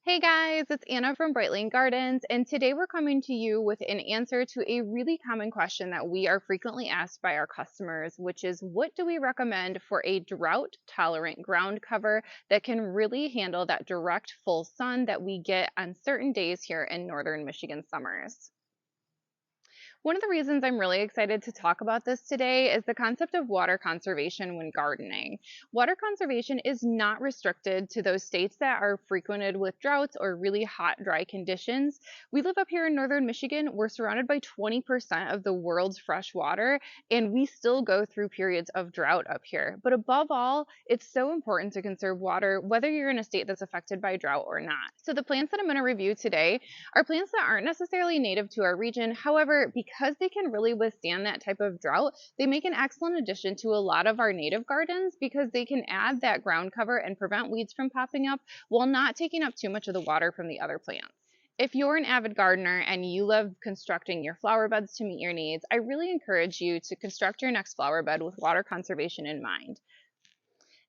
Hey guys, it's Anna from Bright Lane Gardens, and today we're coming to you with an answer to a really common question that we are frequently asked by our customers, which is what do we recommend for a drought tolerant ground cover that can really handle that direct full sun that we get on certain days here in northern Michigan summers? One of the reasons I'm really excited to talk about this today is the concept of water conservation when gardening. Water conservation is not restricted to those states that are frequented with droughts or really hot, dry conditions. We live up here in northern Michigan. We're surrounded by 20% of the world's fresh water, and we still go through periods of drought up here. But above all, it's so important to conserve water, whether you're in a state that's affected by drought or not. So, the plants that I'm going to review today are plants that aren't necessarily native to our region. However, because they can really withstand that type of drought, they make an excellent addition to a lot of our native gardens because they can add that ground cover and prevent weeds from popping up while not taking up too much of the water from the other plants. If you're an avid gardener and you love constructing your flower beds to meet your needs, I really encourage you to construct your next flower bed with water conservation in mind.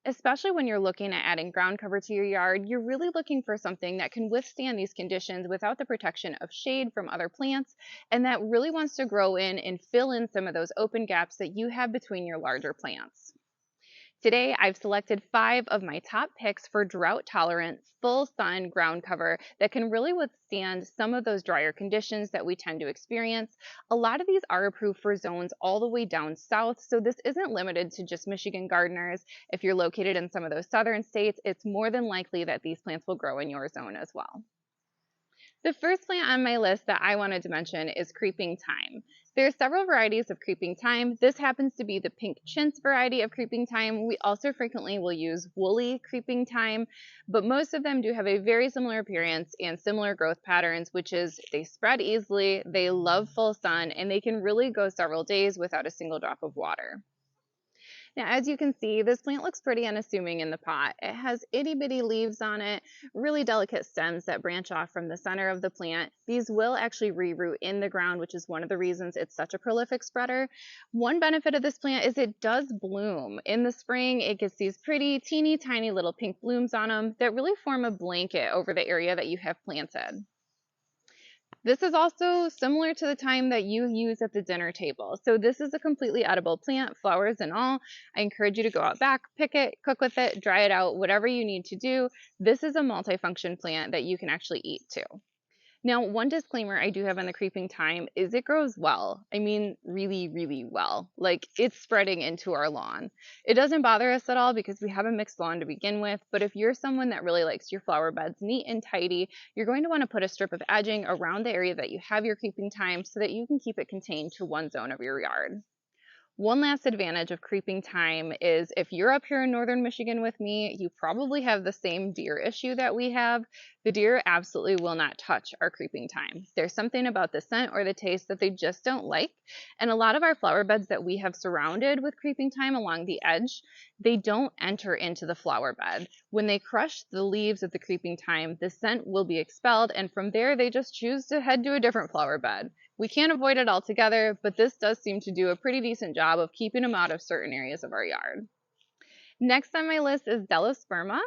Especially when you're looking at adding ground cover to your yard, you're really looking for something that can withstand these conditions without the protection of shade from other plants, and that really wants to grow in and fill in some of those open gaps that you have between your larger plants. Today, I've selected 5 of my top picks for drought tolerant, full sun ground cover that can really withstand some of those drier conditions that we tend to experience. A lot of these are approved for zones all the way down south, so this isn't limited to just Michigan gardeners. If you're located in some of those southern states, it's more than likely that these plants will grow in your zone as well. The first plant on my list that I wanted to mention is creeping thyme. There are several varieties of creeping thyme. This happens to be the pink chintz variety of creeping thyme. We also frequently will use woolly creeping thyme, but most of them do have a very similar appearance and similar growth patterns, which is they spread easily, they love full sun, and they can really go several days without a single drop of water. Now, as you can see, this plant looks pretty unassuming in the pot. It has itty bitty leaves on it, really delicate stems that branch off from the center of the plant. These will actually reroot in the ground, which is one of the reasons it's such a prolific spreader. One benefit of this plant is it does bloom. In the spring, it gets these pretty teeny tiny little pink blooms on them that really form a blanket over the area that you have planted. This is also similar to the thyme that you use at the dinner table. So this is a completely edible plant, flowers and all. I encourage you to go out back, pick it, cook with it, dry it out, whatever you need to do. This is a multifunction plant that you can actually eat too. Now, one disclaimer I do have on the creeping thyme is it grows well. I mean, really, really well. Like it's spreading into our lawn. It doesn't bother us at all because we have a mixed lawn to begin with. But if you're someone that really likes your flower beds neat and tidy, you're going to want to put a strip of edging around the area that you have your creeping thyme so that you can keep it contained to one zone of your yard. One last advantage of creeping thyme is if you're up here in northern Michigan with me, you probably have the same deer issue that we have. The deer absolutely will not touch our creeping thyme. There's something about the scent or the taste that they just don't like. And a lot of our flower beds that we have surrounded with creeping thyme along the edge, they don't enter into the flower bed. When they crush the leaves of the creeping thyme, the scent will be expelled, and from there they just choose to head to a different flower bed. We can't avoid it altogether, but this does seem to do a pretty decent job of keeping them out of certain areas of our yard. Next on my list is Delosperma.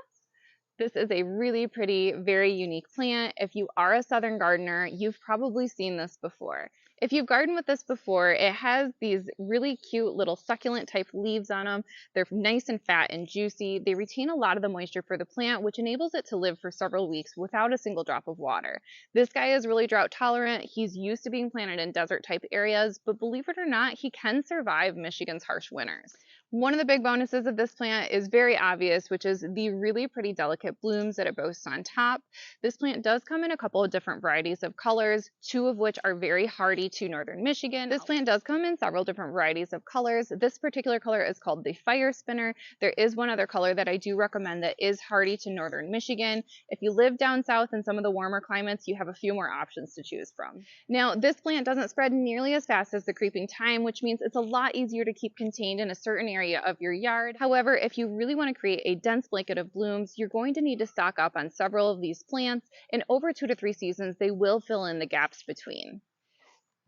This is a really pretty, very unique plant. If you are a southern gardener, you've probably seen this before. If you've gardened with this before, it has these really cute little succulent type leaves on them. They're nice and fat and juicy. They retain a lot of the moisture for the plant, which enables it to live for several weeks without a single drop of water. This guy is really drought tolerant. He's used to being planted in desert type areas, but believe it or not, he can survive Michigan's harsh winters. One of the big bonuses of this plant is very obvious, which is the really pretty delicate blooms that it boasts on top. This plant does come in a couple of different varieties of colors, 2 of which are very hardy to northern Michigan. This plant does come in several different varieties of colors. This particular color is called the Fire Spinner. There is one other color that I do recommend that is hardy to northern Michigan. If you live down south in some of the warmer climates, you have a few more options to choose from. Now, this plant doesn't spread nearly as fast as the creeping thyme, which means it's a lot easier to keep contained in a certain area of your yard. However, if you really want to create a dense blanket of blooms, you're going to need to stock up on several of these plants, and over 2 to 3 seasons, they will fill in the gaps between.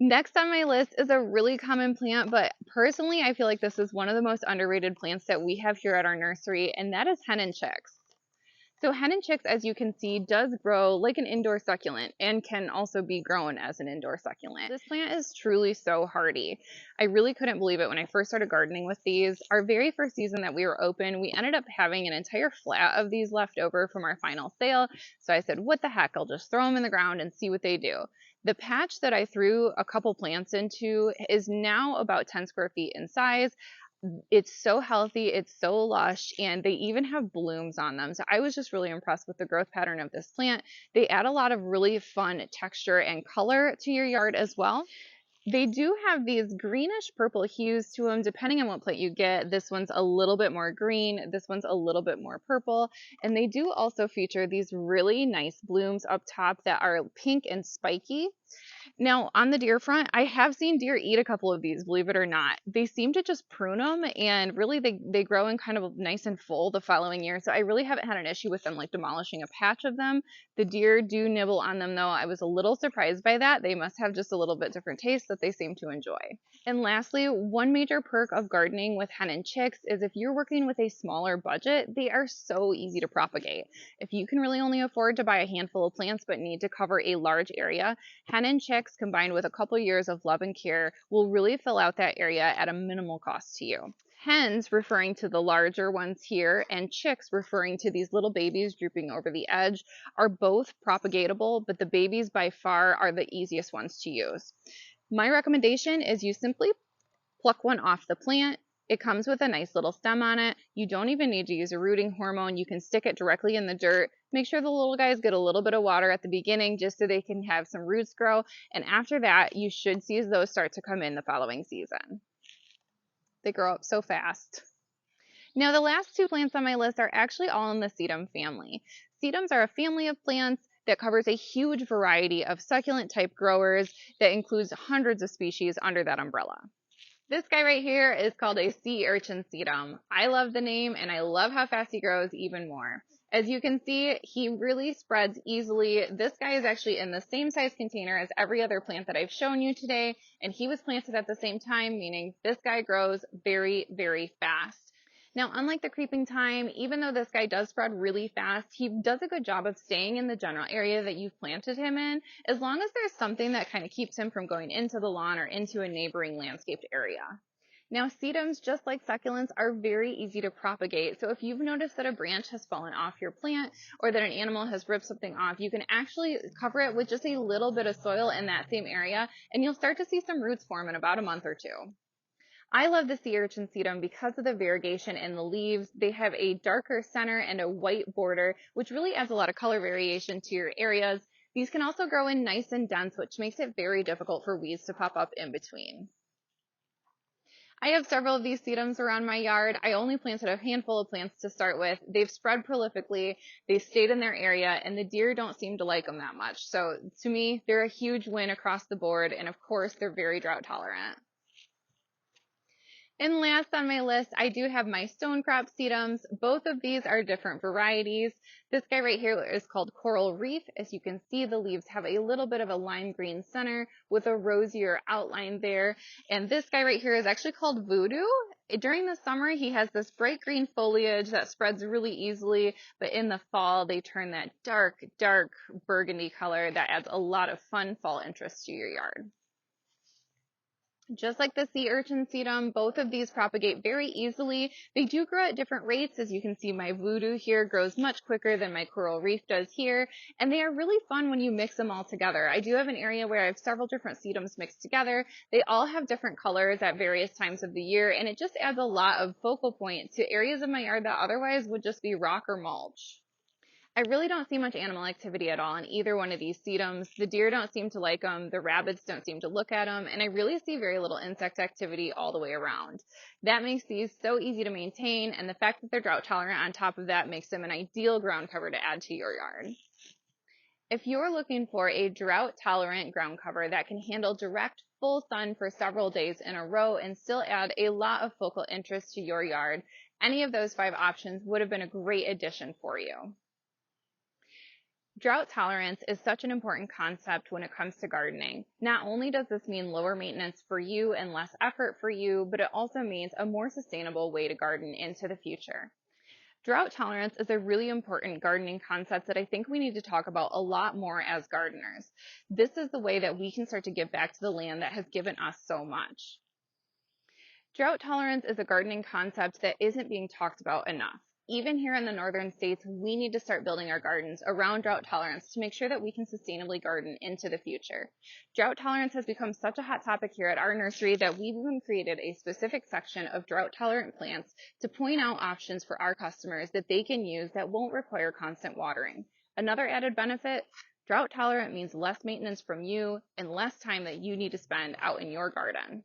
Next on my list is a really common plant, but personally, I feel like this is one of the most underrated plants that we have here at our nursery, and that is Hen Chicks. So Hen Chicks, as you can see, does grow like an indoor succulent and can also be grown as an indoor succulent. This plant is truly so hardy. I really couldn't believe it when I first started gardening with these. Our very first season that we were open, we ended up having an entire flat of these left over from our final sale. So I said, what the heck, I'll just throw them in the ground and see what they do. The patch that I threw a couple plants into is now about 10 square feet in size. It's so healthy, it's so lush, and they even have blooms on them. So I was just really impressed with the growth pattern of this plant. They add a lot of really fun texture and color to your yard as well. They do have these greenish purple hues to them depending on what plant you get. This one's a little bit more green, this one's a little bit more purple, and they do also feature these really nice blooms up top that are pink and spiky. Now, on the deer front, I have seen deer eat a couple of these, believe it or not. They seem to just prune them, and really they grow in kind of nice and full the following year. So I really haven't had an issue with them like demolishing a patch of them. The deer do nibble on them though. I was a little surprised by that. They must have just a little bit different taste that they seem to enjoy. And lastly, one major perk of gardening with Hen Chicks is if you're working with a smaller budget, they are so easy to propagate. If you can really only afford to buy a handful of plants but need to cover a large area, Hen Chicks combined with a couple years of love and care will really fill out that area at a minimal cost to you. Hens, referring to the larger ones here, and chicks, referring to these little babies drooping over the edge, are both propagatable, but the babies by far are the easiest ones to use. My recommendation is you simply pluck one off the plant. It comes with a nice little stem on it. You don't even need to use a rooting hormone. You can stick it directly in the dirt. Make sure the little guys get a little bit of water at the beginning just so they can have some roots grow. And after that, you should see those start to come in the following season. They grow up so fast. Now, the last two plants on my list are actually all in the sedum family. Sedums are a family of plants that covers a huge variety of succulent type growers that includes hundreds of species under that umbrella. This guy right here is called a sea urchin sedum. I love the name and I love how fast he grows even more. As you can see, he really spreads easily. This guy is actually in the same size container as every other plant that I've shown you today, and he was planted at the same time, meaning this guy grows very, very fast. Now, unlike the creeping thyme, even though this guy does spread really fast, he does a good job of staying in the general area that you've planted him in, as long as there's something that kind of keeps him from going into the lawn or into a neighboring landscaped area. Now, sedums, just like succulents, are very easy to propagate. So if you've noticed that a branch has fallen off your plant or that an animal has ripped something off, you can actually cover it with just a little bit of soil in that same area, and you'll start to see some roots form in about a month or two. I love the sea urchin sedum because of the variegation in the leaves. They have a darker center and a white border, which really adds a lot of color variation to your areas. These can also grow in nice and dense, which makes it very difficult for weeds to pop up in between. I have several of these sedums around my yard. I only planted a handful of plants to start with. They've spread prolifically, they stayed in their area, and the deer don't seem to like them that much. So to me, they're a huge win across the board, and of course, they're very drought tolerant. And last on my list, I do have my Stonecrop sedums. Both of these are different varieties. This guy right here is called Coral Reef. As you can see, the leaves have a little bit of a lime green center with a rosier outline there. And this guy right here is actually called Voodoo. During the summer, he has this bright green foliage that spreads really easily, but in the fall, they turn that dark, dark burgundy color that adds a lot of fun fall interest to your yard. Just like the sea urchin sedum, both of these propagate very easily. They do grow at different rates. As you can see, my Voodoo here grows much quicker than my Coral Reef does here, and they are really fun when you mix them all together. I do have an area where I have several different sedums mixed together. They all have different colors at various times of the year, and it just adds a lot of focal point to areas of my yard that otherwise would just be rock or mulch. I really don't see much animal activity at all in either one of these sedums. The deer don't seem to like them, the rabbits don't seem to look at them, and I really see very little insect activity all the way around. That makes these so easy to maintain, and the fact that they're drought tolerant on top of that makes them an ideal ground cover to add to your yard. If you're looking for a drought tolerant ground cover that can handle direct full sun for several days in a row and still add a lot of focal interest to your yard, any of those 5 options would have been a great addition for you. Drought tolerance is such an important concept when it comes to gardening. Not only does this mean lower maintenance for you and less effort for you, but it also means a more sustainable way to garden into the future. Drought tolerance is a really important gardening concept that I think we need to talk about a lot more as gardeners. This is the way that we can start to give back to the land that has given us so much. Drought tolerance is a gardening concept that isn't being talked about enough. Even here in the northern states, we need to start building our gardens around drought tolerance to make sure that we can sustainably garden into the future. Drought tolerance has become such a hot topic here at our nursery that we've even created a specific section of drought tolerant plants to point out options for our customers that they can use that won't require constant watering. Another added benefit, drought tolerant means less maintenance from you and less time that you need to spend out in your garden.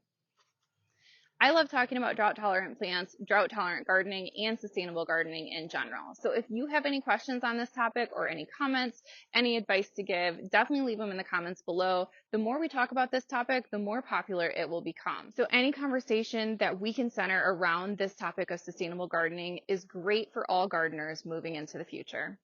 I love talking about drought tolerant plants, drought tolerant gardening, and sustainable gardening in general. So if you have any questions on this topic or any comments, any advice to give, definitely leave them in the comments below. The more we talk about this topic, the more popular it will become. So any conversation that we can center around this topic of sustainable gardening is great for all gardeners moving into the future.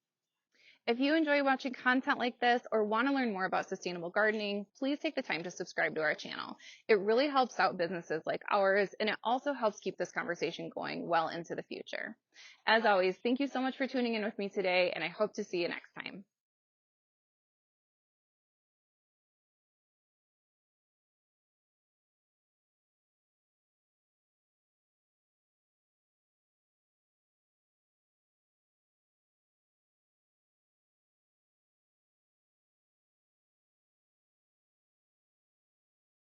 If you enjoy watching content like this or want to learn more about sustainable gardening, please take the time to subscribe to our channel. It really helps out businesses like ours, and it also helps keep this conversation going well into the future. As always, thank you so much for tuning in with me today, and I hope to see you next time.